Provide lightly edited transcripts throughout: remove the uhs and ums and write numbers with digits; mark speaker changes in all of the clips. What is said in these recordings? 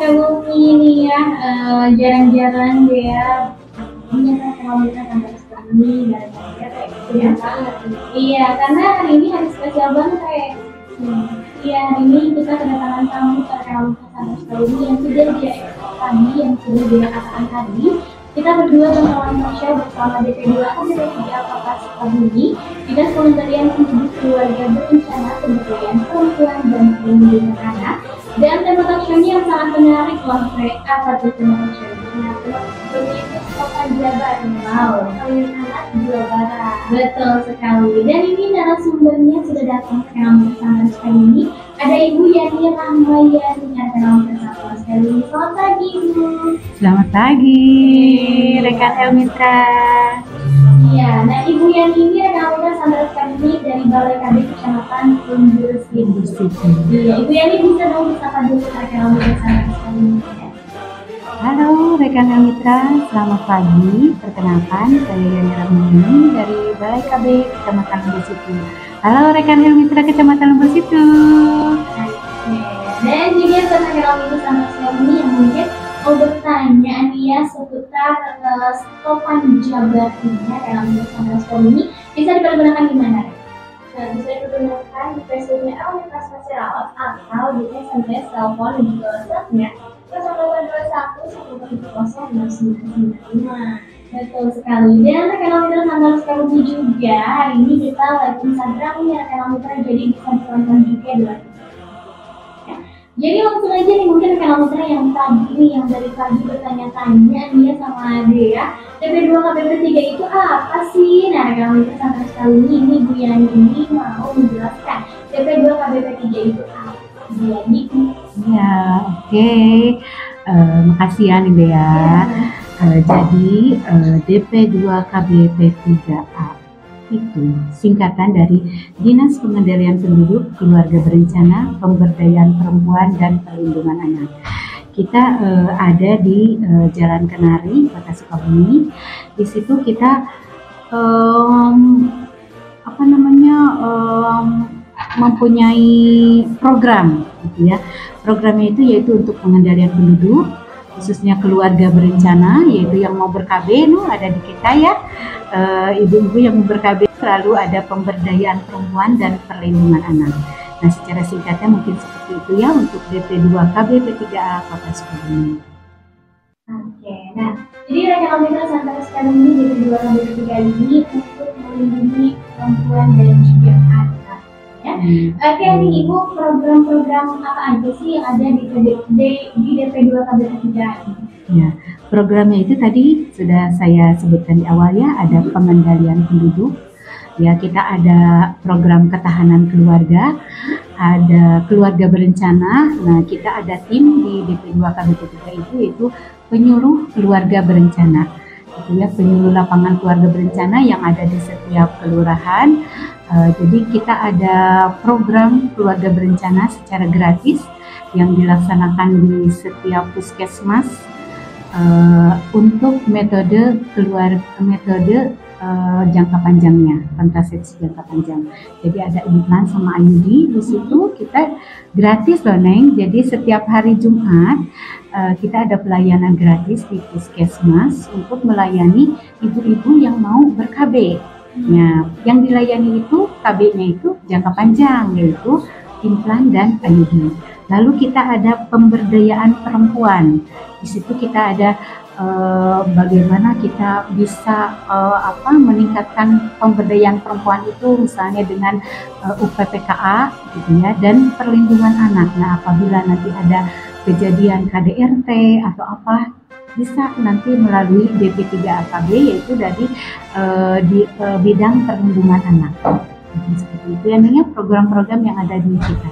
Speaker 1: Helmi ini ya, jarang-jarang dia punya kalau kita sampai sekali dari kayak gitu banget. Iya, karena hari ini hari spesial banget kayak. Iya, hari ini kita kedatangan tamu terkenal sampai sekali ini yang sudah dia tadi, yang sudah dia katakan tadi. Kita berdua bakalan share bersama DP2 atau DP3 Fakultas Sukabumi Dinas Kementerian Pendidikan Keluarga Berencana Pemberdayaan Perempuan dan Perlindungan Anak. Dan tema talkshow-nya yang sangat menarik loh, apa tuh tema talkshow-nya? Itu Kota Jabar, wow, Kalian Anak Jawa Barat. Betul sekali. Dan ini narasumbernya sudah datang ke kami bersama sekali ini. Ada Ibu Yani Rahmayani yang kenal bersama sekali ini. Selamat pagi, Ibu.
Speaker 2: Selamat pagi, rekan Elmitra.
Speaker 1: Iya, nah Ibu Yani ini rekan kita sampai sekali ini dari Balai KB Kecamatan Lumbursik. Iya, Ibu Yani bisa dong disapa dulu rekan Elmitra sampai sekali ini.
Speaker 2: Halo rekan Elmitra, selamat pagi. Perkenalkan, saya Yani Rahmayani dari Balai KB Kecamatan Lumbursik. Halo rekan Elmitra Kecamatan Lumbursik.
Speaker 1: Dan juga rekan Elmitra sampai sekali ini yang mungkin mau bertanya nih ya seputar stopan jabatannya dalam sampai sekolah ini bisa dipergunakan di mana? Nah, bisa dipergunakan di Facebooknya Elmitra Sosial atau di SMS telepon dan juga WhatsAppnya 0821 Betul sekali. Dan rekan Elmitra sampai sekolah ini juga hari ini kita live Instagramnya rekan Elmitra jadi bisa ditonton juga di live. Jadi langsung aja nih mungkin rekan Elmitra yang tadi nih yang dari pagi bertanya-tanya dia sama Dea DP2 KBP3 itu apa sih? Nah rekan Elmitra sampai sekali ini Bu Yani ini mau menjelaskan DP2 KBP3 itu apa? Bu Yani?
Speaker 2: Ya, oke. Makasih ya nih Dea. Jadi DP2 KBP3A itu singkatan dari Dinas Pengendalian Penduduk, Keluarga Berencana, Pemberdayaan Perempuan dan Perlindungan Anak. Kita ada di Jalan Kenari, Kota Sukabumi. Di situ kita mempunyai program, gitu ya. Programnya itu yaitu untuk pengendalian penduduk, khususnya keluarga berencana, yaitu yang mau ber-KB ada di kita ya. Ibu-ibu yang mau ber-KB selalu ada pemberdayaan perempuan dan perlindungan anak. Nah, secara singkatnya mungkin seperti itu ya untuk DP2 KBP3A Kota Sukabumi.
Speaker 1: Oke, nah jadi rekan Elmitra sampai sekarang ini DP2 KBP3 ini untuk melindungi perempuan dan juga anak. Ya. Oke nih Ibu, program-program apa aja sih yang ada di DP2 KBP3 ini?
Speaker 2: Ya, programnya itu tadi sudah saya sebutkan di awal ya, ada pengendalian penduduk, ya kita ada program ketahanan keluarga, ada keluarga berencana. Nah kita ada tim di DP2 KBP3 itu yaitu penyuluh keluarga berencana, gitu ya, penyuluh lapangan keluarga berencana yang ada di setiap kelurahan. Jadi kita ada program keluarga berencana secara gratis yang dilaksanakan di setiap puskesmas. Untuk metode jangka panjangnya, kontrasepsi jangka panjang. Jadi ada implan sama IUD di situ kita gratis loh Neng. Jadi setiap hari Jumat kita ada pelayanan gratis di puskesmas untuk melayani ibu-ibu yang mau ber-KB. Nah, yang dilayani itu KB-nya itu jangka panjang yaitu implan dan IUD. Lalu kita ada pemberdayaan perempuan. Di situ kita ada bagaimana kita bisa meningkatkan pemberdayaan perempuan itu misalnya dengan UPPKA gitu ya, dan perlindungan anak. Nah, apabila nanti ada kejadian KDRT atau apa bisa nanti melalui DP3AKB yaitu dari di bidang perlindungan anak. Seperti itu ya program-program yang ada di kita.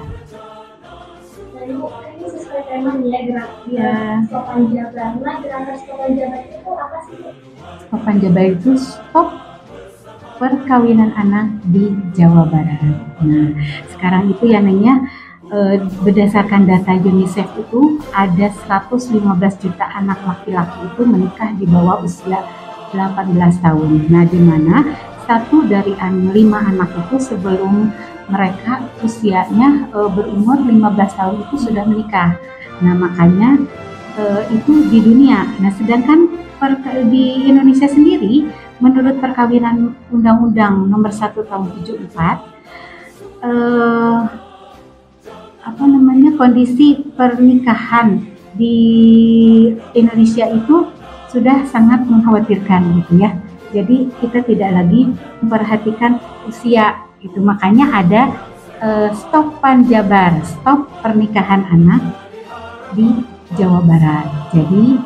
Speaker 1: Ini sesuai tema ya gerakan stopan jabar. Nah, gerakan stopan jabar itu apa sih?
Speaker 2: Stopan jabar itu stop perkawinan anak di Jawa Barat. Nah, sekarang itu ya Nengnya berdasarkan data UNICEF itu ada 115 juta anak laki-laki itu menikah di bawah usia 18 tahun. Nah, di mana 1 dari 5 anak itu sebelum mereka usianya berumur 15 tahun itu sudah menikah. Nah makanya itu di dunia. Nah sedangkan di Indonesia sendiri, menurut perkawinan Undang-Undang Nomor 1 Tahun 74, kondisi pernikahan di Indonesia itu sudah sangat mengkhawatirkan gitu ya. Jadi kita tidak lagi memperhatikan usia itu, makanya ada stop panjabar, stop pernikahan anak di Jawa Barat. Jadi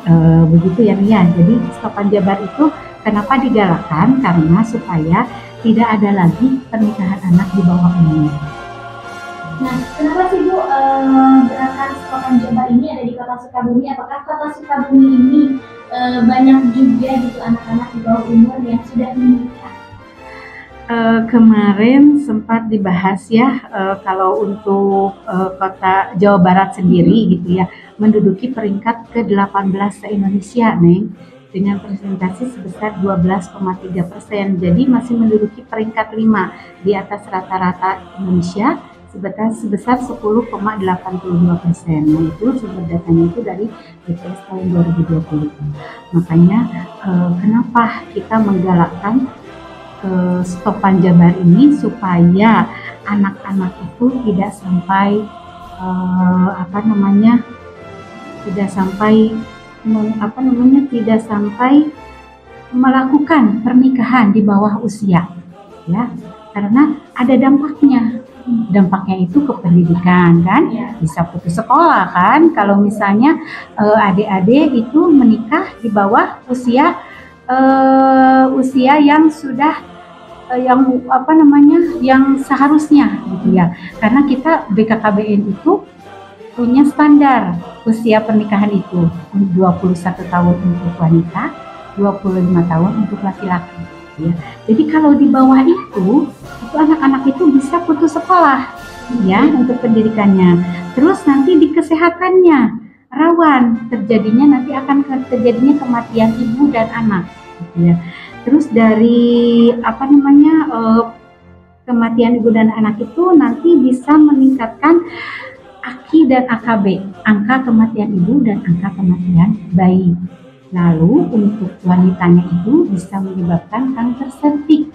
Speaker 2: begitu ya Ria. Jadi stop panjabar itu kenapa digalakkan? Karena supaya tidak ada lagi pernikahan anak di bawah umur.
Speaker 1: Nah, kenapa sih Bu gerakan stop panjabar ini ada di Kota Sukabumi? Apakah Kota Sukabumi ini banyak juga gitu anak-anak di bawah umur yang sudah menikah?
Speaker 2: Kemarin sempat dibahas ya, kalau untuk Kota Jawa Barat sendiri gitu ya, menduduki peringkat ke-18 se-Indonesia, Neng, dengan presentasi sebesar 12,3%. Jadi masih menduduki peringkat 5 di atas rata-rata Indonesia sebesar 10,82%. Nah itu sumber datanya itu dari BPS tahun 2020. Makanya kenapa kita menggalakkan stop panjabar ini, supaya anak-anak itu tidak sampai tidak sampai melakukan pernikahan di bawah usia ya, karena ada dampaknya itu ke pendidikan kan, bisa putus sekolah kan kalau misalnya adik-adik itu menikah di bawah usia yang sudah yang seharusnya gitu ya, karena kita BKKBN itu punya standar usia pernikahan itu 21 tahun untuk wanita, 25 tahun untuk laki-laki ya. Jadi kalau di bawah itu anak-anak itu bisa putus sekolah ya untuk pendidikannya. Terus nanti di kesehatannya rawan terjadinya kematian ibu dan anak gitu ya. Terus dari kematian ibu dan anak itu nanti bisa meningkatkan AKI dan AKB, angka kematian ibu dan angka kematian bayi. Lalu untuk wanitanya itu bisa menyebabkan kanker sertik,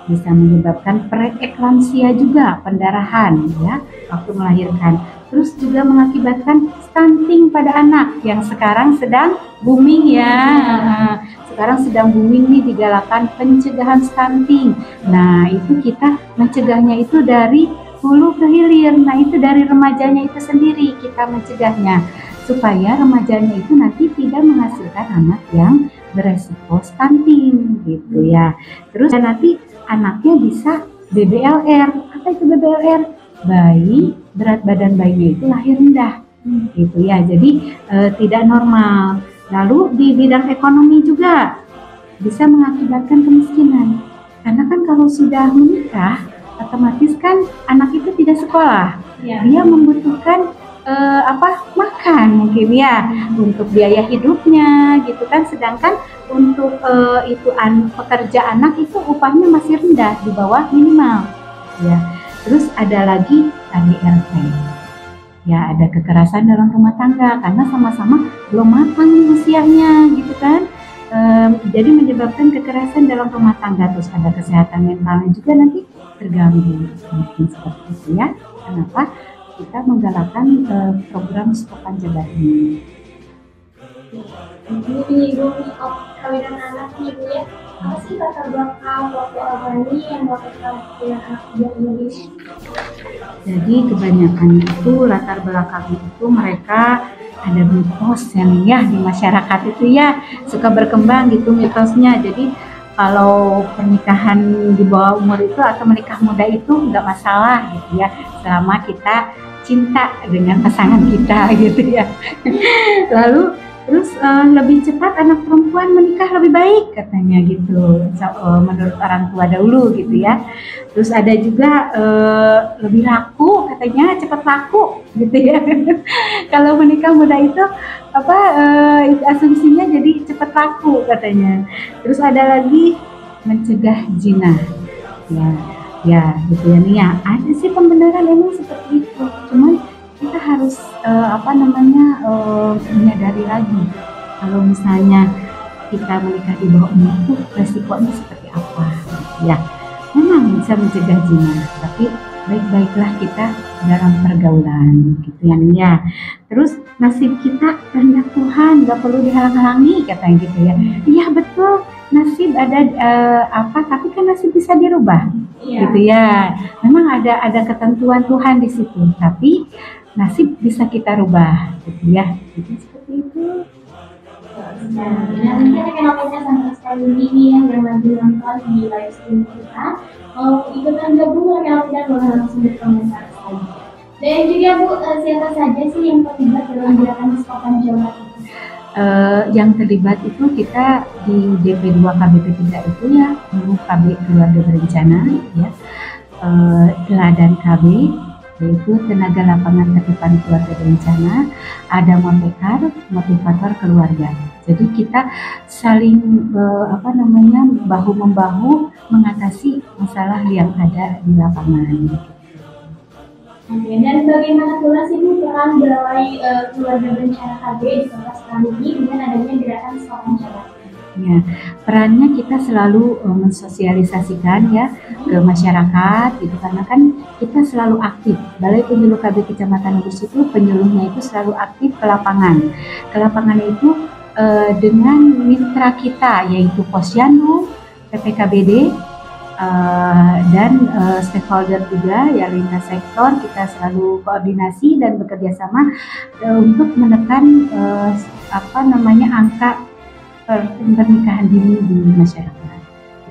Speaker 2: bisa menyebabkan preeklamsia juga, pendarahan ya waktu melahirkan. Terus juga mengakibatkan stunting pada anak yang sekarang sedang booming ya. Sekarang sedang booming nih, digalakan pencegahan stunting. Nah itu kita mencegahnya itu dari hulu ke hilir. Nah itu dari remajanya itu sendiri kita mencegahnya, supaya remajanya itu nanti tidak menghasilkan anak yang beresiko stunting gitu ya. Terus nanti anaknya bisa BBLR. Apa itu BBLR? Bayi, berat badan bayinya itu lahir rendah gitu ya, jadi tidak normal. Lalu di bidang ekonomi juga bisa mengakibatkan kemiskinan, karena kan kalau sudah menikah otomatis kan anak itu tidak sekolah ya. Dia membutuhkan makan mungkin ya untuk biaya hidupnya gitu kan, sedangkan untuk pekerja anak itu upahnya masih rendah, di bawah minimal ya. Terus ada lagi KDRT ya, ada kekerasan dalam rumah tangga karena sama-sama belum matang usianya gitu kan, jadi menyebabkan kekerasan dalam rumah tangga. Terus ada kesehatan mentalnya juga nanti terganggu mungkin seperti itu ya. Kenapa kita menggalakkan program stop panjabar ini?
Speaker 1: Ini menyinggung perkawinan anak nih Bu ya. Apa sih latar belakang keluarga Albani yang melakukan perkawinan anak di Indonesia?
Speaker 2: Jadi kebanyakan itu latar belakangnya itu mereka ada mitos yang ya di masyarakat itu ya suka berkembang gitu mitosnya. Jadi kalau pernikahan di bawah umur itu atau menikah muda itu nggak masalah gitu ya, selama kita cinta dengan pasangan kita gitu ya. Lalu terus lebih cepat anak perempuan menikah lebih baik katanya gitu, menurut orang tua dahulu gitu ya. Terus ada juga lebih laku katanya, cepat laku gitu ya. Kalau menikah muda itu asumsinya jadi cepat laku katanya. Terus ada lagi mencegah zina ya gitu ya nih ya. Ada sih pembenaran emang seperti itu, cuman kita harus menyadari lagi kalau misalnya kita menikah di bawah umur itu resikonya seperti apa. Ya, memang bisa mencegah zina, tapi baik-baiklah kita dalam pergaulan gitu ya. Terus nasib kita kehendak Tuhan, nggak perlu dihalang-halangi katanya gitu ya. Iya betul, nasib ada tapi kan nasib bisa dirubah gitu ya. Memang ada ketentuan Tuhan di situ, tapi nasib bisa kita rubah gitu ya. Jadi seperti itu.
Speaker 1: Nah, mungkin rekan-rekan sampai sekali ini yang lagi nonton di live stream kita mau ikutan gabung rekan-rekan boleh langsung berkomentar saja. Dan juga Bu, siapa saja sih yang terlibat dalam gerakan diskopan Jawa itu?
Speaker 2: Yang terlibat itu kita di DP2 KBP 3 itu ya, KB Keluarga Berencana ya, Teladan KB, yaitu tenaga lapangan terdepan keluarga berencana, ada motivator keluarga. Jadi kita saling bahu-membahu mengatasi masalah yang ada di lapangan.
Speaker 1: Oke, dan bagaimana pula sih Bu peran Balai Keluarga Berencana KB di Kota Sukabumi dengan adanya gerakan diskopan Jawa?
Speaker 2: Ya, perannya kita selalu mensosialisasikan ya ke masyarakat gitu, karena kan kita selalu aktif. Balai Penyuluh KB Kecamatan Lubus itu penyuluhnya itu selalu aktif ke lapangan. Ke lapangan itu dengan mitra kita yaitu Posyandu, PPKBD dan stakeholder juga ya, lintas sektor. Kita selalu koordinasi dan bekerja sama untuk menekan angka pernikahan dini di masyarakat.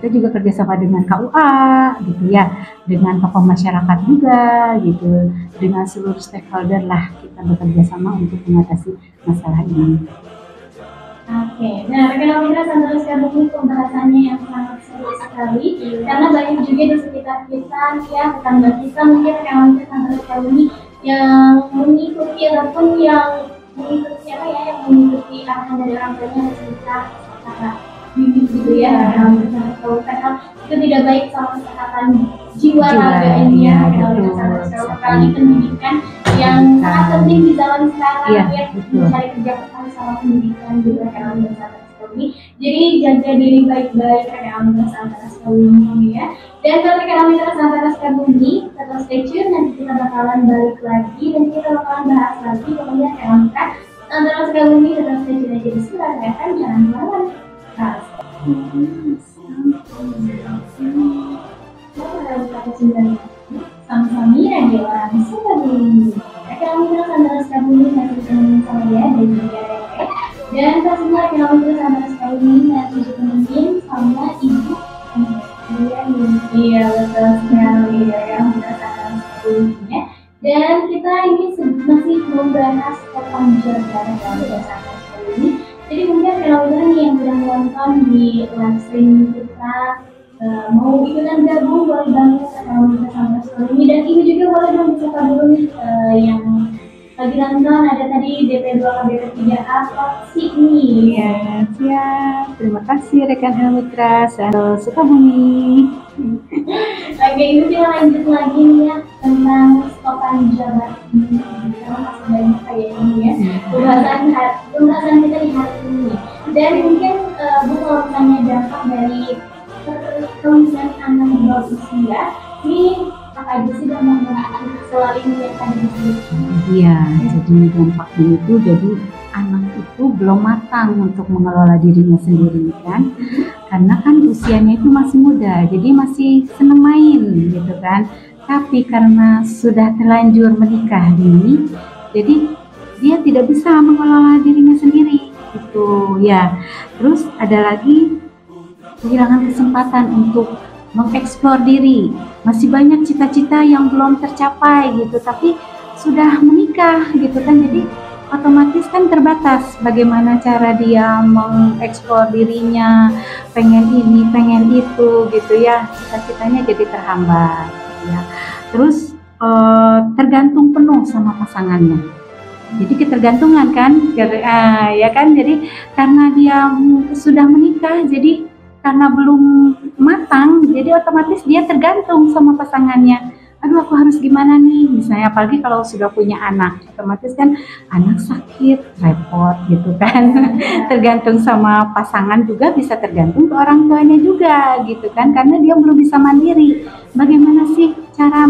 Speaker 2: Kita juga kerjasama dengan KUA gitu ya, dengan tokoh masyarakat juga gitu, dengan seluruh stakeholder lah kita bekerja sama untuk mengatasi masalah ini.
Speaker 1: Oke, nah rekan-rekan sampai sekarang ini pembahasannya yang sangat seru sekali karena banyak juga di sekitar kita ya, tetangga kita mungkin rekan-rekan sampai sekarang ini yang mengikuti ataupun yang mengikuti arahan dari orang tuanya cerita kata bimbing gitu ya, karena itu tidak baik sama kesehatan jiwa raga ini ya, sekali pendidikan yang sangat penting di zaman sekarang ya, mencari kerja sama pendidikan juga kan bersama sekali. Jadi jaga diri baik-baik rekan bersama sekali ini ya. Dan kalau rekan bersama sekali tetap stay tune, nanti kita bakalan balik lagi dan kita bakalan bahas lagi pokoknya rekan antara sekali ini tetap stay tune aja di sini rekan, jangan kemana-mana. Sama-sama radio orang Sukabumi. Rekan antara sekali masih temenin sama dia dan juga Rere. Dan pastinya rekan antara sekali masih ditemenin sama Ibu. Iya betul sekali rekan antara sekali. Dan kita ini masih membahas tentang Jordan rekan antara sekali ini. Jadi mungkin rekan yang sudah menonton di live stream kita mau ikutan gabung boleh banget kalau kita sama sekali ini, dan ibu juga boleh dong bisa dulu nih yang lagi nonton ada tadi DP2 KBP 3A Toksik nih
Speaker 2: ya. Siap, terima kasih rekan Mitra Sukabumi.
Speaker 1: Oke, ibu kita lanjut lagi nih ya tentang diskopan Jawa ini karena masih banyak kayak ini ya pembahasan kita di hari ini. Dan mungkin Bu kalau misalnya dampak dari perkawinan anak di bawah usia ini apa aja sih dampak selain yang tadi disebutkan?
Speaker 2: Iya, jadi dampaknya itu jadi anak itu belum matang untuk mengelola dirinya sendiri kan, karena kan usianya itu masih muda, jadi masih seneng main gitu kan. Tapi karena sudah terlanjur menikah dini, jadi dia tidak bisa mengelola dirinya sendiri gitu ya. Terus ada lagi kehilangan kesempatan untuk mengeksplor diri. Masih banyak cita-cita yang belum tercapai gitu, tapi sudah menikah gitu kan, jadi otomatis kan terbatas bagaimana cara dia mengeksplor dirinya, pengen ini, pengen itu gitu ya, cita-citanya jadi terhambat gitu ya. Terus tergantung penuh sama pasangannya. Jadi ketergantungan kan, ya kan, jadi karena dia sudah menikah, jadi karena belum matang, jadi otomatis dia tergantung sama pasangannya. aduh aku harus gimana nih, misalnya apalagi kalau sudah punya anak, otomatis kan anak sakit, repot gitu kan. Tergantung sama pasangan juga, bisa tergantung ke orang tuanya juga gitu kan, karena dia belum bisa mandiri. Bagaimana sih cara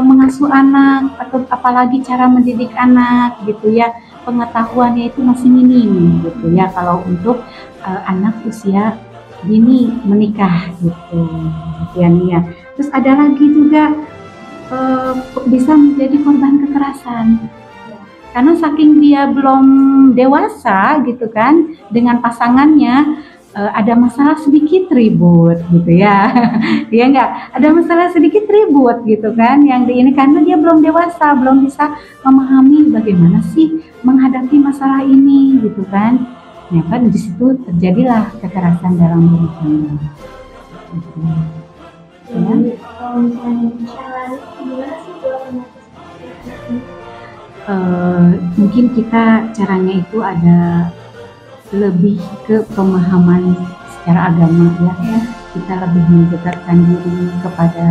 Speaker 2: mengasuh anak, atau apalagi cara mendidik anak gitu ya, pengetahuannya itu masih minim gitu ya kalau untuk anak usia dini menikah gitu ya nih ya. Terus ada lagi juga bisa menjadi korban kekerasan karena saking dia belum dewasa gitu kan dengan pasangannya, ada masalah sedikit ribut gitu ya. Dia nggak ada masalah sedikit ribut gitu kan, yang ini karena dia belum dewasa, belum bisa memahami bagaimana sih menghadapi masalah ini gitu kan. Ya kan di situ terjadilah kekerasan dalam rumah tangga. Gitu. Ya.
Speaker 1: Kalau misalnya misalnya gimana sih buat
Speaker 2: mungkin kita caranya itu ada lebih ke pemahaman secara agama ya. Kita lebih mendekatkan diri kepada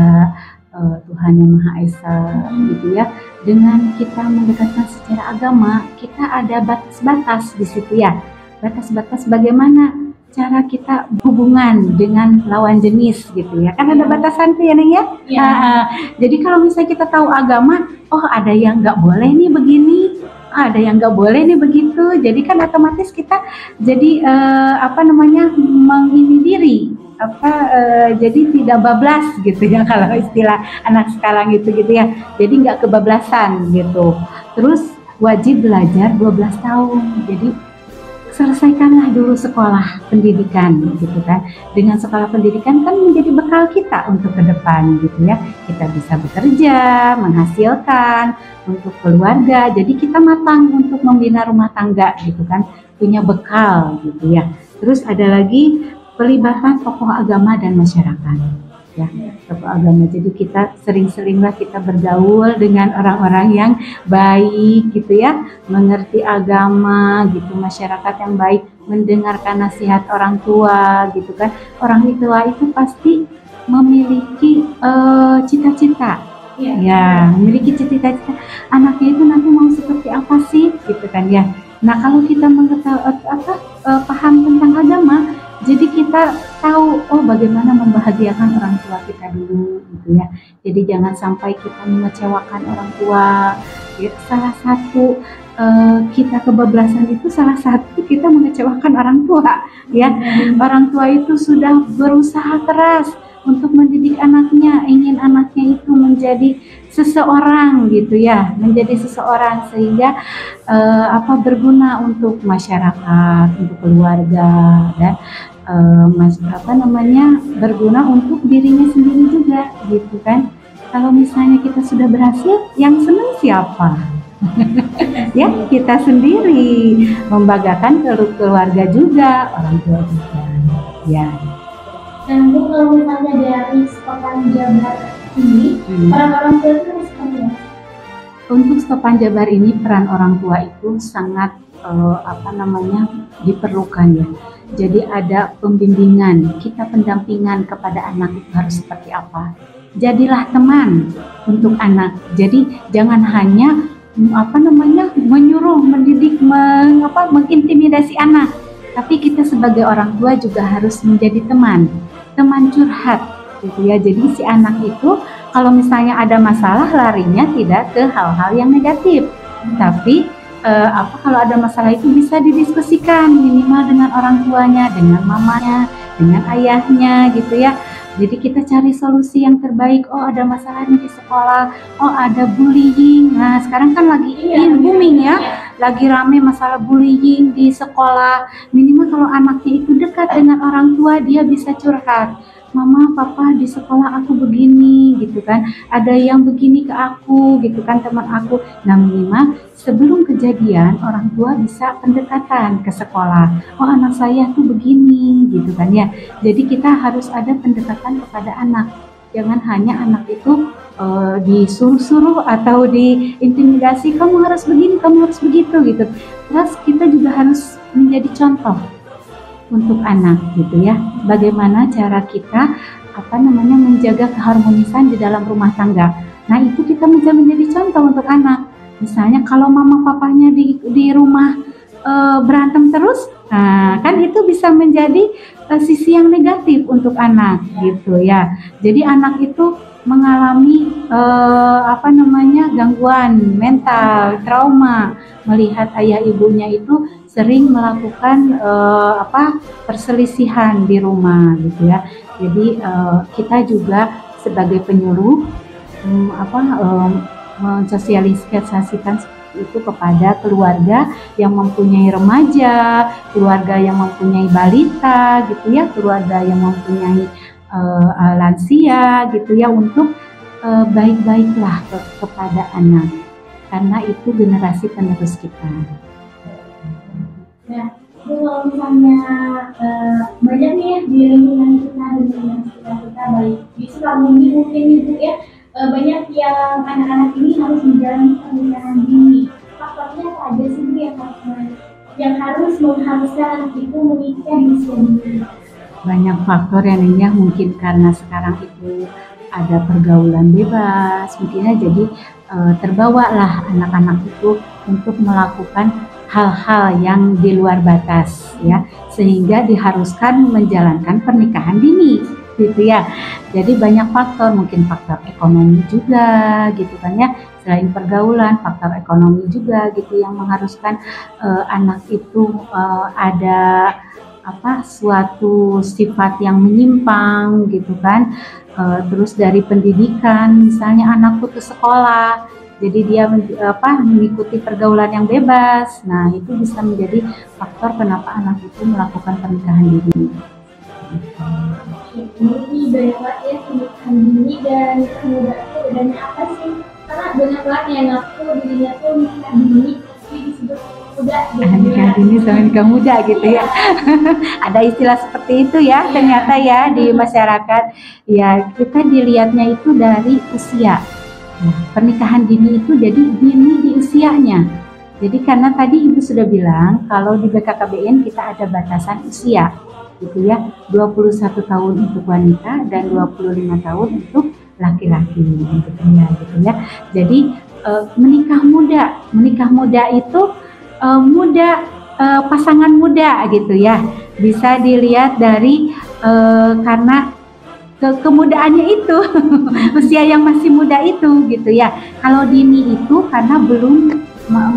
Speaker 2: Tuhan Yang Maha Esa gitu ya. Dengan kita mendekatkan secara agama, kita ada batas-batas di situ ya. Batas-batas bagaimana cara kita berhubungan dengan lawan jenis gitu ya, kan ada batasan tuh ya Neng ya. Jadi kalau misalnya kita tahu agama, oh ada yang nggak boleh nih begini, ada yang nggak boleh nih begitu, jadi kan otomatis kita jadi mengini diri jadi tidak bablas gitu ya kalau istilah anak sekarang gitu ya, jadi nggak kebablasan gitu. Terus wajib belajar 12 tahun, jadi selesaikanlah dulu sekolah pendidikan gitu kan. Dengan sekolah pendidikan kan menjadi bekal kita untuk ke depan gitu ya. Kita bisa bekerja, menghasilkan untuk keluarga. Jadi kita matang untuk membina rumah tangga gitu kan. Punya bekal gitu ya. Terus ada lagi pelibatan tokoh agama dan masyarakat. Ya, tokoh agama. Jadi kita sering-seringlah kita bergaul dengan orang-orang yang baik gitu ya, mengerti agama gitu, masyarakat yang baik, mendengarkan nasihat orang tua gitu kan. Orang tua itu pasti memiliki cita-cita. Ya, memiliki cita-cita anaknya itu nanti mau seperti apa sih gitu kan ya. Nah, kalau kita paham tentang agama, jadi kita tahu bagaimana membahagiakan orang tua kita dulu gitu ya. Jadi jangan sampai kita mengecewakan orang tua. Ya, salah satu kita kebablasan itu salah satu kita mengecewakan orang tua ya. Orang tua itu sudah berusaha keras untuk mendidik anaknya, ingin anaknya itu menjadi seseorang gitu ya, menjadi seseorang sehingga berguna untuk masyarakat, untuk keluarga dan berguna untuk dirinya sendiri juga gitu kan. Kalau misalnya kita sudah berhasil, yang senang siapa? Ya kita sendiri, membanggakan keluarga juga, orang tua juga ya.
Speaker 1: Dan Bu, kalau misalnya dari Stopan Jabar ini, peran orang tua itu seperti apa?
Speaker 2: Untuk Stopan Jabar ini peran orang tua itu sangat diperlukan ya. Jadi ada pembimbingan, kita pendampingan kepada anak itu harus seperti apa. Jadilah teman untuk anak. Jadi jangan hanya menyuruh, mendidik, mengintimidasi anak. Tapi kita sebagai orang tua juga harus menjadi teman curhat gitu ya. Jadi si anak itu kalau misalnya ada masalah larinya tidak ke hal-hal yang negatif, tapi kalau ada masalah itu bisa didiskusikan minimal dengan orang tuanya, dengan mamanya, dengan ayahnya gitu ya. Jadi kita cari solusi yang terbaik. Oh ada masalah nih di sekolah, oh ada bullying. Nah sekarang kan lagi booming ya, lagi rame masalah bullying di sekolah. Minimal kalau anaknya itu dekat dengan orang tua, dia bisa curhat. Mama, papa di sekolah aku begini gitu kan, ada yang begini ke aku gitu kan, teman aku. Nah minimal sebelum kejadian orang tua bisa pendekatan ke sekolah. Oh anak saya tuh begini gitu kan ya. Jadi kita harus ada pendekatan kepada anak. Jangan hanya anak itu disuruh-suruh atau diintimidasi, kamu harus begini, kamu harus begitu gitu. Terus kita juga harus menjadi contoh untuk anak gitu ya. Bagaimana cara kita menjaga keharmonisan di dalam rumah tangga. Nah, itu kita bisa menjadi contoh untuk anak. Misalnya kalau mama papanya di rumah berantem terus, nah kan itu bisa menjadi sisi yang negatif untuk anak gitu ya. Jadi anak itu mengalami gangguan mental, trauma melihat ayah ibunya itu sering melakukan perselisihan di rumah gitu ya. Jadi kita juga sebagai penyuluh mensosialisasikan itu kepada keluarga yang mempunyai remaja, keluarga yang mempunyai balita gitu ya, keluarga yang mempunyai lansia gitu ya, untuk baik-baiklah kepada anak, karena itu generasi penerus kita.
Speaker 1: Nah, itu kalau misalnya banyak nih ya di lingkungan kita, di lingkungan sekitar kita, baik di Sukabumi mungkin Ibu ya, banyak yang anak-anak ini harus menjalani pernikahan dini. Faktornya apa aja sih Bu yang harus mengharuskan anak itu menikah di usia dini?
Speaker 2: Banyak faktor yang mungkin karena sekarang itu ada pergaulan bebas, mungkinnya jadi terbawalah anak-anak itu untuk melakukan hal-hal yang di luar batas ya, sehingga diharuskan menjalankan pernikahan dini gitu ya. Jadi banyak faktor, mungkin faktor ekonomi juga gitu kan ya, selain pergaulan, faktor ekonomi juga gitu yang mengharuskan anak itu ada suatu sifat yang menyimpang gitu kan. Terus dari pendidikan, misalnya anak putus sekolah, jadi dia mengikuti pergaulan yang bebas. Nah, itu bisa menjadi faktor kenapa anak itu melakukan pernikahan dini.
Speaker 1: Ini banyak banget ya pernikahan dini dan nikah muda itu bedanya apa sih? Karena banyak banget yang ngaku dirinya tuh nikah dini tapi disebut muda.
Speaker 2: Nikah dini sama nikah muda gitu ya. Ada istilah seperti itu ya, ternyata ya di masyarakat. Ya, kita dilihatnya itu dari usia. Nah, pernikahan dini itu jadi dini di usianya. Jadi karena tadi Ibu sudah bilang kalau di BKKBN kita ada batasan usia gitu ya, 21 tahun untuk wanita dan 25 tahun untuk laki-laki untuk pria gitu ya. Jadi menikah muda itu pasangan muda gitu ya. Bisa dilihat dari karena kemudaannya itu usia yang masih muda itu gitu ya. Kalau dini itu karena belum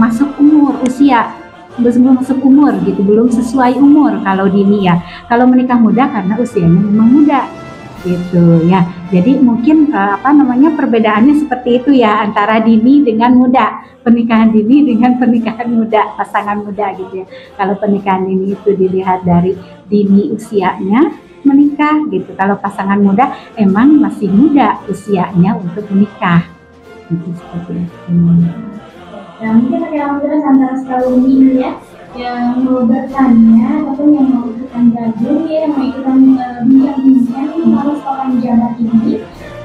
Speaker 2: masuk umur usia, belum masuk umur gitu, belum sesuai umur kalau dini ya. Kalau menikah muda karena usianya memang muda gitu ya. Jadi mungkin perbedaannya seperti itu ya, antara dini dengan muda, pernikahan dini dengan pernikahan muda, pasangan muda gitu ya. Kalau pernikahan dini itu dilihat dari dini usianya menikah gitu. Kalau pasangan muda emang masih muda usianya untuk menikah gitu, seperti itu.
Speaker 1: Nah, mungkin kira-kira antara Sukabumi ini ya, yang mau bertanya ataupun yang mau ikutan gabung ya, yang mau ikutan bincang-bincang harus papan jabat ini.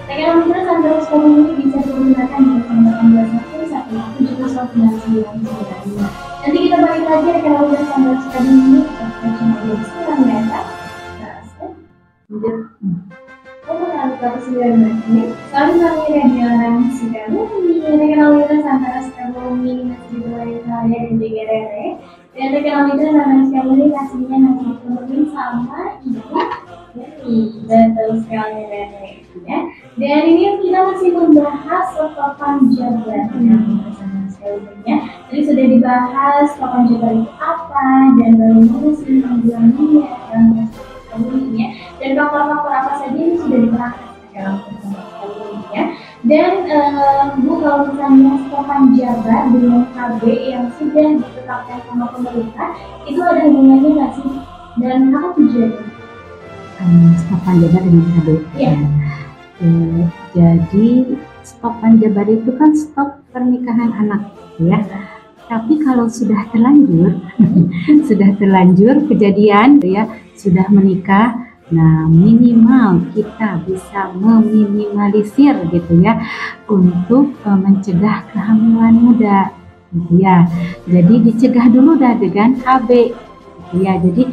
Speaker 1: Kira-kira antara Sukabumi bisa digunakan di 1821 Nanti kita balik lagi kira-kira antara Sukabumi kita cuma jadi sekarang ya. Salam kami radio orang Sukabumi, rekan kita antara Sukabumi, nasi goreng saya dan Jegerere. Dan rekan kita antara Sukabumi pastinya nanti ditemuin sama ibu betul sekali ya. Dan ini kita masih membahas papan jabat bersama Sukabumi. Tadi sudah dibahas papan jabat itu apa dan bagaimana sih penggunaannya ya, dan faktor-faktor apa saja yang sudah dibahas dalam pertemuan ya. Dan Bu, kalau misalnya papan jabat dengan KB yang sudah ditetapkan sama pemerintah, itu ada hubungannya nggak sih? Dan apa tujuannya?
Speaker 2: Papan jabat dengan KB. Ya. Jadi papan jabat itu kan stop pernikahan anak ya. Tapi kalau sudah terlanjur kejadian ya, sudah menikah, nah minimal kita bisa meminimalisir gitu ya untuk mencegah kehamilan muda gitu ya. Jadi dicegah dulu dah dengan KB gitu ya. Jadi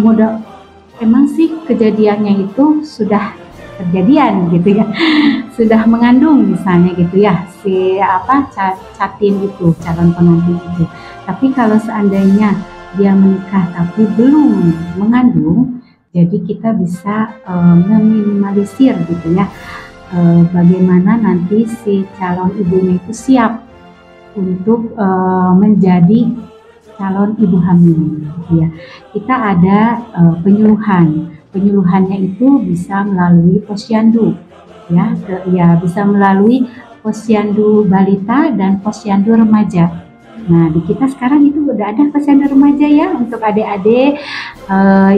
Speaker 2: mudah emang sih kejadiannya itu sudah kejadian gitu ya, sudah mengandung misalnya gitu ya si catin itu, calon pengantin itu. Tapi kalau seandainya dia menikah tapi belum mengandung, jadi kita bisa meminimalisir gitu ya, bagaimana nanti si calon ibunya itu siap untuk menjadi calon ibu hamil gitu ya. Kita ada penyuluhannya itu bisa melalui posyandu ya, bisa melalui posyandu balita dan posyandu remaja. Nah, di kita sekarang itu udah ada posyandu remaja ya, untuk adik-adik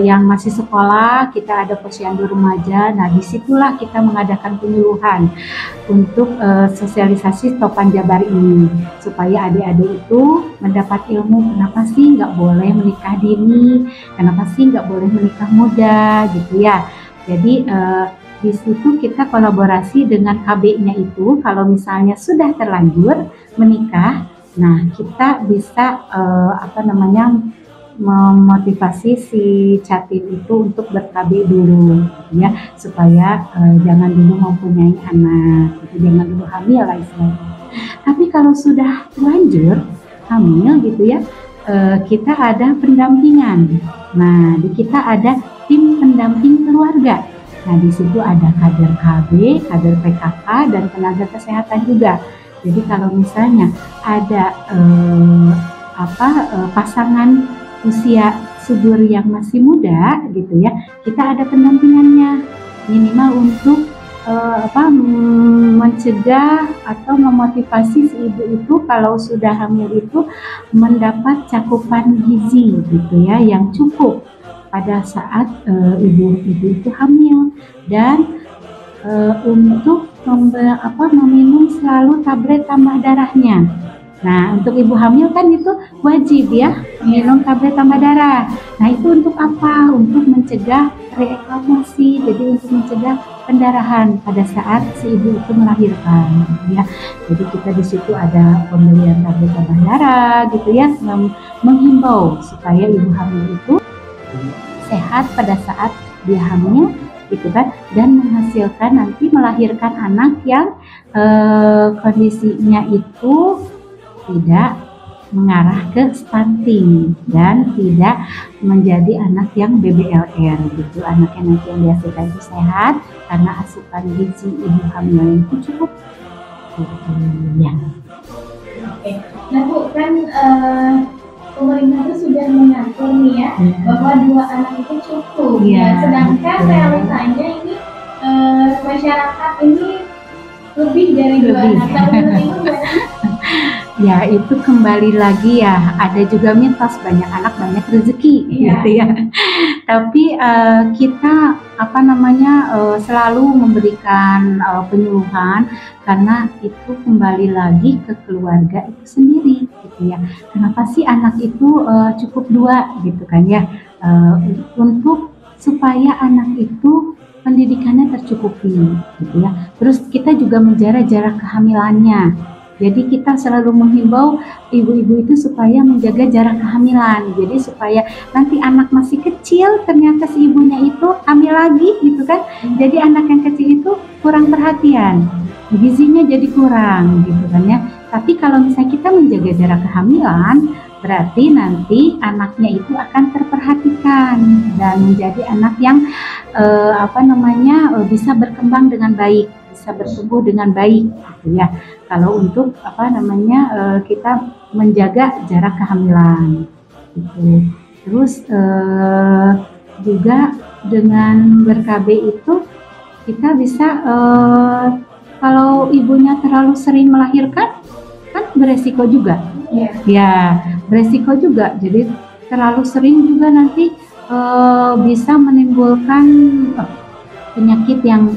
Speaker 2: yang masih sekolah, kita ada posyandu remaja. Nah, disitulah kita mengadakan penyuluhan untuk sosialisasi Topan Jabar ini, supaya adik-adik itu mendapat ilmu kenapa sih nggak boleh menikah dini, kenapa sih nggak boleh menikah muda gitu ya. Jadi di situ kita kolaborasi dengan KB-nya itu, kalau misalnya sudah terlanjur menikah, nah kita bisa memotivasi si catin itu untuk ber-KB dulu ya, supaya jangan dulu mempunyai anak, gitu. Jangan dulu hamil lah istilahnya. Tapi kalau sudah terlanjur hamil gitu ya, kita ada pendampingan. Nah, di kita ada tim pendamping keluarga. Nah, di situ ada kader KB, kader PKK, dan tenaga kesehatan juga. Jadi kalau misalnya ada pasangan usia subur yang masih muda gitu ya, kita ada pendampingannya minimal untuk mencegah atau memotivasi si ibu itu kalau sudah hamil itu mendapat cakupan gizi gitu ya yang cukup pada saat ibu itu hamil, dan untuk meminum selalu tablet tambah darahnya. Nah, untuk ibu hamil kan itu wajib ya minum tablet tambah darah. Nah, itu untuk apa? Untuk mencegah reeklamasi, jadi untuk mencegah pendarahan pada saat si ibu itu melahirkan ya. Jadi kita di situ ada pemberian tablet tambah darah gitu ya, menghimbau supaya ibu hamil itu sehat pada saat dia hamil gitu kan, dan menghasilkan nanti melahirkan anak yang kondisinya itu tidak mengarah ke stunting dan tidak menjadi anak yang BBLR gitu. Anaknya nanti yang dihasilkan itu sehat karena asupan gizi ibu hamil itu cukup gitu ya.
Speaker 1: Oke. Nah Bu, kan pemerintah itu sudah mengatur nih ya, bahwa 2 anak itu cukup. Ya, sedangkan realitanya ini masyarakat ini lebih dari 2 anak. Nah, menurut Ibu gimana?
Speaker 2: Ya, itu kembali lagi ya, ada juga mitos banyak anak banyak rezeki gitu ya. Tapi kita selalu memberikan penyuluhan, karena itu kembali lagi ke keluarga itu sendiri gitu ya. Kenapa sih anak itu cukup 2 gitu kan ya, untuk supaya anak itu pendidikannya tercukupi gitu ya. Terus kita juga menjaga jarak kehamilannya. Jadi kita selalu menghimbau ibu-ibu itu supaya menjaga jarak kehamilan. Jadi supaya nanti anak masih kecil ternyata si ibunya itu hamil lagi gitu kan. Jadi anak yang kecil itu kurang perhatian, gizinya jadi kurang gitu kan ya. Tapi kalau misalnya kita menjaga jarak kehamilan, berarti nanti anaknya itu akan terperhatikan dan menjadi anak yang bisa berkembang dengan baik, bisa bertumbuh dengan baik gitu ya. Kalau untuk kita menjaga jarak kehamilan gitu. Terus juga dengan ber-KB itu kita bisa kalau ibunya terlalu sering melahirkan kan beresiko juga. Ya, beresiko juga. Jadi terlalu sering juga nanti bisa menimbulkan penyakit yang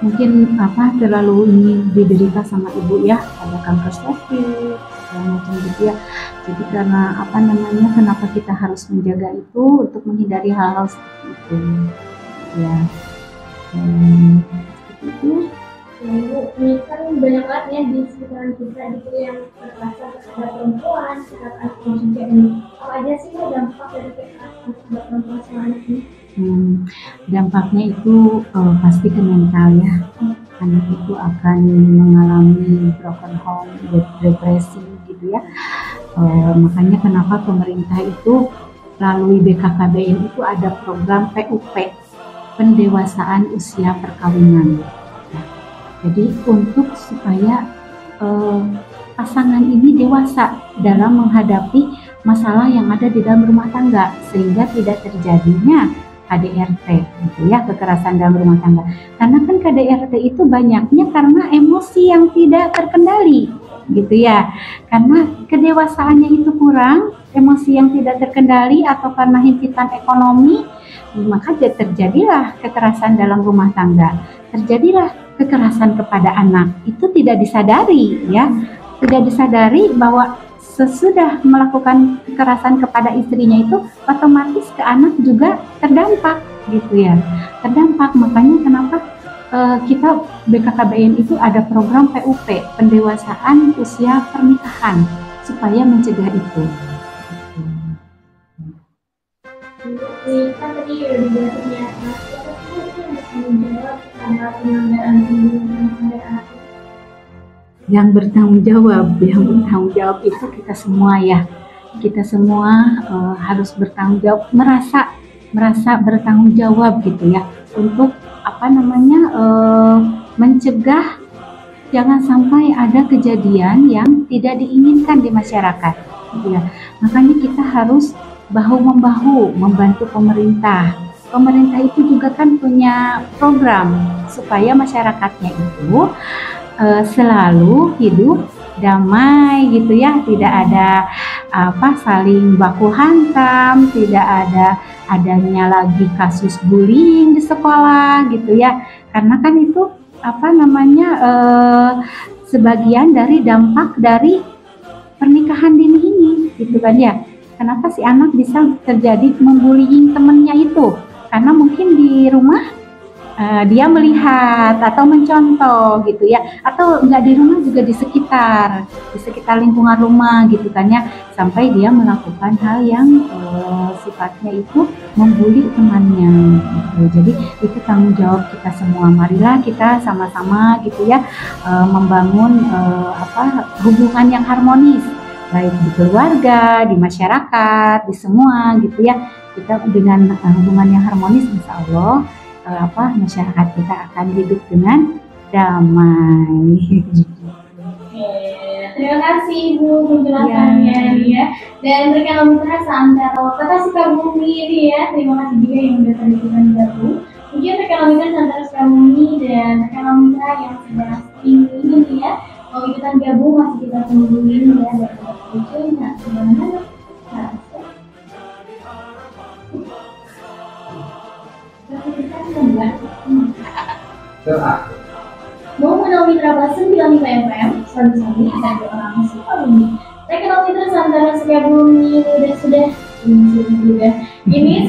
Speaker 2: mungkin terlalu ini diderita sama ibu ya, ada kanker cervix macam gitu ya. Jadi karena kenapa kita harus menjaga itu untuk menghindari hal-hal seperti itu ya. Itu
Speaker 1: Ibu, ini kan banyak banget ya di sekitaran kita gitu yang kekerasan terhadap perempuan, terhadap anak juga ini. Apa aja sih Bu, dampak dari kekerasan terhadap perempuan sama anak ini?
Speaker 2: Dampaknya itu pasti ke mental ya. Anak itu akan mengalami broken home, depresi gitu ya. Makanya kenapa pemerintah itu melalui BKKBN itu ada program PUP, pendewasaan usia perkawinan. Jadi untuk supaya pasangan ini dewasa dalam menghadapi masalah yang ada di dalam rumah tangga sehingga tidak terjadinya KDRT gitu ya, kekerasan dalam rumah tangga. Karena kan KDRT itu banyaknya karena emosi yang tidak terkendali gitu ya. Karena kedewasaannya itu kurang, emosi yang tidak terkendali atau karena himpitan ekonomi, maka terjadilah kekerasan dalam rumah tangga. Terjadilah kekerasan kepada anak, itu tidak disadari ya, tidak disadari bahwa sesudah melakukan kekerasan kepada istrinya itu otomatis ke anak juga terdampak gitu ya, terdampak. Makanya kenapa kita BKKBN itu ada program PUP, pendewasaan usia pernikahan, supaya mencegah itu.
Speaker 1: Ini kan tadi udah dijelasin ya,
Speaker 2: yang bertanggung jawab itu kita semua ya, kita semua harus bertanggung jawab, merasa bertanggung jawab gitu ya, untuk mencegah jangan sampai ada kejadian yang tidak diinginkan di masyarakat gitu ya. Makanya kita harus bahu-membahu membantu pemerintah. Pemerintah itu juga kan punya program supaya masyarakatnya itu selalu hidup damai gitu ya, tidak ada saling baku hantam, tidak adanya lagi kasus bullying di sekolah gitu ya. Karena kan itu sebagian dari dampak dari pernikahan dini ini gitu kan ya. Kenapa si anak bisa terjadi membullying temennya itu? Karena mungkin di rumah dia melihat atau mencontoh gitu ya, atau nggak di rumah juga di sekitar lingkungan rumah gitu kan ya, sampai dia melakukan hal yang sifatnya itu membuli temannya gitu. Jadi itu tanggung jawab kita semua. Marilah kita sama-sama gitu ya, membangun hubungan yang harmonis, baik di keluarga, di masyarakat, di semua gitu ya. Kita dengan hubungan yang harmonis, insya Allah masyarakat kita akan hidup dengan damai.
Speaker 1: Terima kasih Ibu penjelasannya ya. Dan rekan mitra Santero Kota Sukabumi ini ya, terima kasih juga yang sudah tadi kita gabung. Mungkin rekan mitra Santero Sukabumi dan rekan mitra yang sedang ini ya, mau ikutan gabung masih kita tungguin ya dari ujungnya sebenarnya. Mau menaungi Trabas 95 FM, selalu dan orang Sukabumi. Rekan mitra Santero Sukabumi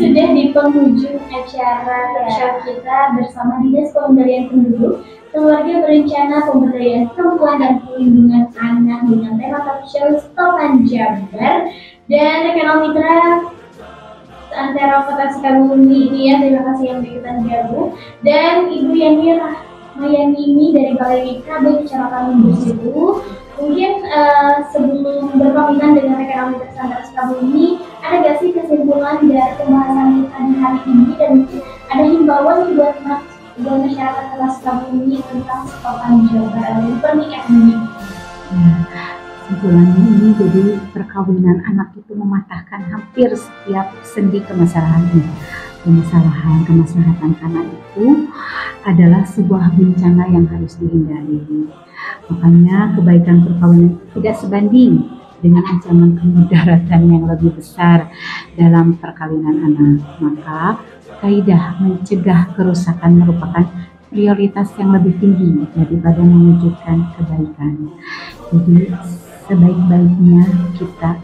Speaker 1: sudah di penghujung acara talkshow kita bersama Dinas Pemberdayaan Penduduk, Keluarga Berencana, Pemberdayaan Perempuan dan Perlindungan Anak dengan tema talkshow Stopan Jabar. Dan rekan mitra Santero Kota Sukabumi ini ya, terima kasih yang ikutan gabung. Dan Ibu Yani Rahmayani dari Balai Mitra berbicara bersibuk. Mungkin sebelum berpamitan dengan rekan mitra Santero Sukabumi, ada gak sih kesimpulan dari pembahasan kita di hari ini, dan mungkin ada himbauan buat masyarakat Kota Sukabumi tentang Stopan Jabar dan pernikahan ini?
Speaker 2: Kesimpulannya ini, jadi perkawinan anak itu mematahkan hampir setiap sendi kemaslahatan anak itu adalah sebuah bencana yang harus dihindari. Makanya kebaikan perkawinan tidak sebanding dengan ancaman kemudaratan yang lebih besar dalam perkawinan anak. Maka kaidah mencegah kerusakan merupakan prioritas yang lebih tinggi daripada mewujudkan kebaikan. Jadi sebaik-baiknya kita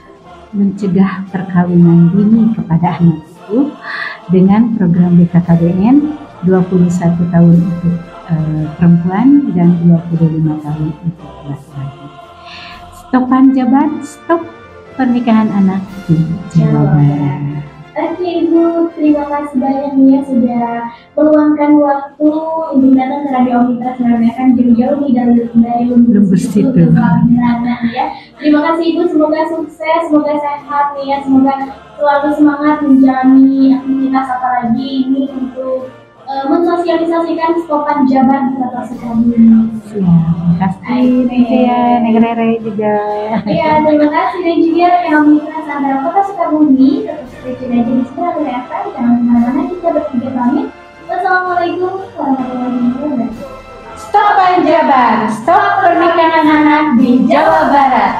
Speaker 2: mencegah perkawinan dini kepada anak itu dengan program BKKBN 21 tahun untuk perempuan dan 25 tahun untuk laki-laki. Stopan jabat, stop pernikahan anak di Jawa Barat.
Speaker 1: Oke Ibu, terima kasih banyak nih ya sudah meluangkan waktu Ibu datang ke Radio Omnitras menyampaikan jauh-jauh nih dari Lembur Situ ke Pamekasan ya. Terima kasih Ibu, semoga sukses, semoga sehat nih ya, semoga selalu semangat menjalani aktivitas apalagi ini untuk mensosialisasikan stopan jabat di Kota Sukabumi.
Speaker 2: Ya, terima kasih ya, Negrere juga.
Speaker 1: Iya, terima kasih dan juga yang Omnitras Anda Kota Sukabumi, tetap stay tune aja di sini Radio FM, jangan kemana-mana, kita bertiga pamit. Wassalamualaikum warahmatullahi wabarakatuh.
Speaker 2: Stopan jabat, stop pernikahan anak di Jawa Barat.